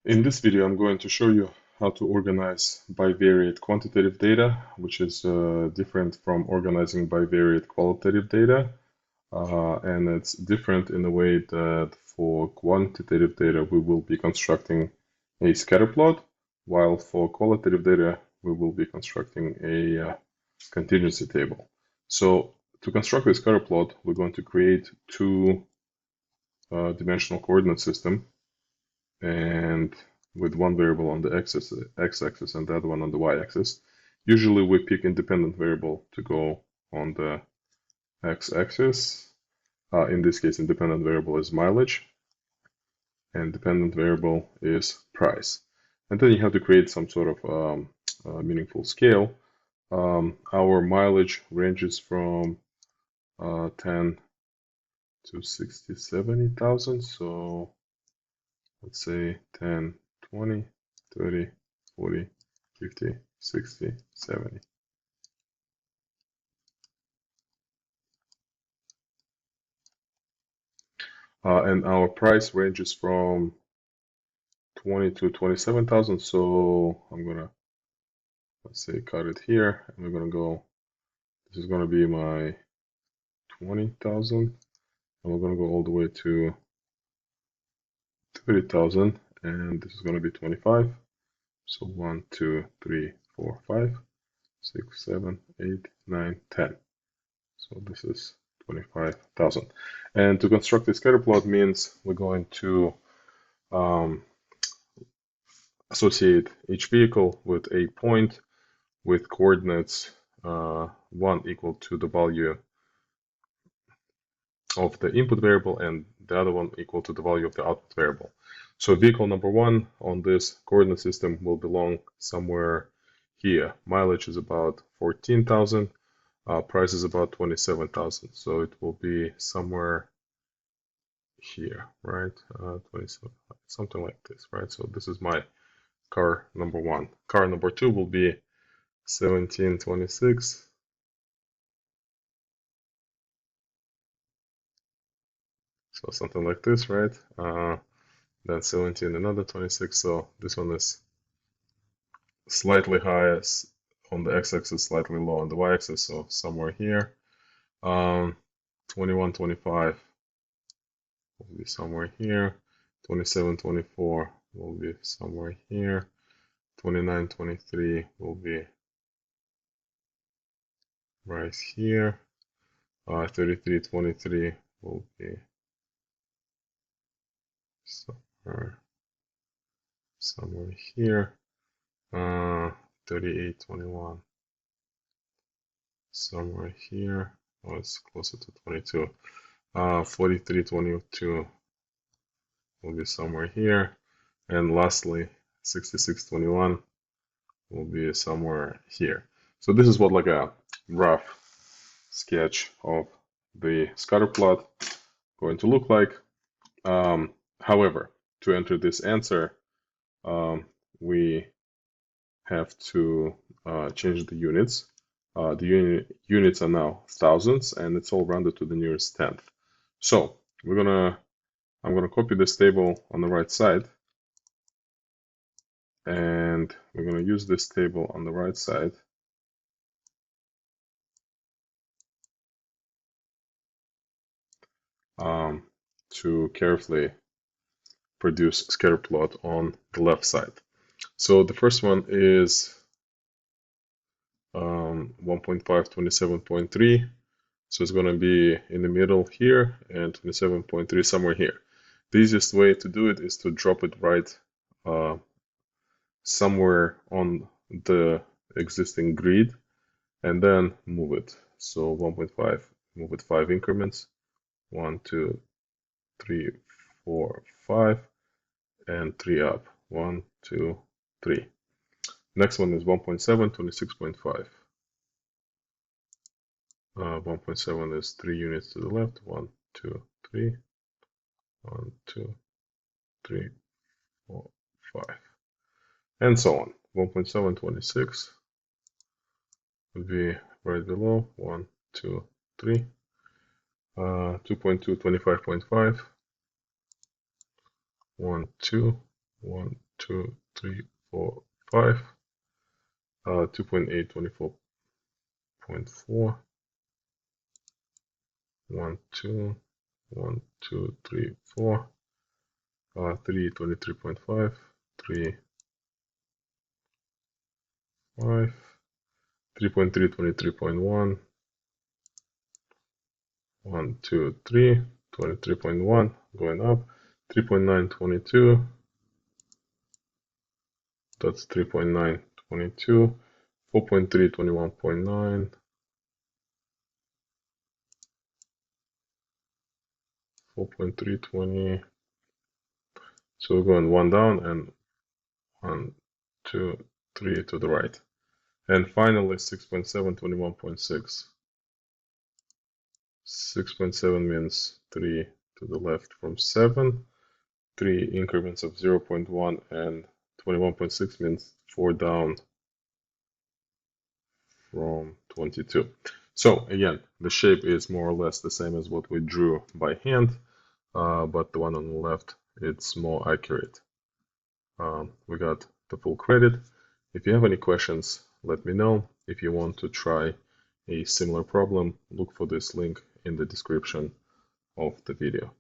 In this video, I'm going to show you how to organize bivariate quantitative data, which is different from organizing bivariate qualitative data. And it's different in the way that for quantitative data, we will be constructing a scatter plot, while for qualitative data, we will be constructing a contingency table. So to construct a scatter plot, we're going to create two dimensional coordinate system, and with one variable on the x-axis and the other one on the y-axis. Usually we pick independent variable to go on the x-axis. In this case, independent variable is mileage, and dependent variable is price. And then you have to create some sort of meaningful scale. Our mileage ranges from 10 to 60, 70,000. So let's say 10, 20, 30, 40, 50, 60, 70. And our price ranges from 20 to 27,000. So I'm gonna, let's say, cut it here, and we're gonna go, this is gonna be my 20,000, and we're gonna go all the way to 30,000, and this is gonna be 25. So 1, 2, 3, 4, 5, 6, 7, 8, 9, 10. So this is 25,000. And to construct a scatter plot means we're going to associate each vehicle with a point with coordinates 1 equal to the value of the input variable and the other one equal to the value of the output variable. So vehicle number 1 on this coordinate system will belong somewhere here. Mileage is about 14,000. Price is about 27,000. So it will be somewhere here, right? 27, something like this, right? So this is my car number 1. Car number 2 will be 1726. So something like this, right? Then 17, another 26. So this one is slightly higher on the x-axis, slightly low on the y-axis. So somewhere here. 21, 25 will be somewhere here. 27, 24 will be somewhere here. 29, 23 will be right here. 33, 23 will be somewhere here. 38, 21 somewhere here. Oh, it's closer to 22. 43, 22 will be somewhere here. And lastly, 66, 21 will be somewhere here. So this is what like a rough sketch of the scatter plot going to look like. However, to enter this answer, we have to change the units. The units are now thousands, and it's all rounded to the nearest tenth. So I'm gonna copy this table on the right side, and we're gonna use this table on the right side to carefully produce scatter plot on the left side. So the first one is 1.5, 27.3. So it's going to be in the middle here, and 27.3 somewhere here. The easiest way to do it is to drop it right somewhere on the existing grid and then move it. So 1.5, move it 5 increments. 1, 2, 3, 4, 5, and 3 up. 1, 2, 3. Next one is 1.7, 26.5. 1.7 is 3 units to the left. 1, 2, 3. 1, 2, 3, 4, 5. And so on. 1.7, 26 would be right below. 1, 2, 3. 2.2, 25.5. 1, 2, 1, 2, 2, 3, 4, 5, 2.8, 24.4, 1, 2, 1, 2, 3, 4, 3, 23.5, 3, 5, 3.3, 23.1, 1, 2, 3, 23.1, going up, 3.9, 22, that's 3.9, 22, 4.3, 21.9, 4.3, 20, so we're going one down and 1, 2, 3 to the right. And finally 6.7, 21.6. 6.7 means 3 to the left from 7, 3 increments of 0.1, and 21.6 means 4 down from 22. So again, the shape is more or less the same as what we drew by hand, but the one on the left, it's more accurate. We got the full credit. If you have any questions, let me know. If you want to try a similar problem, look for this link in the description of the video.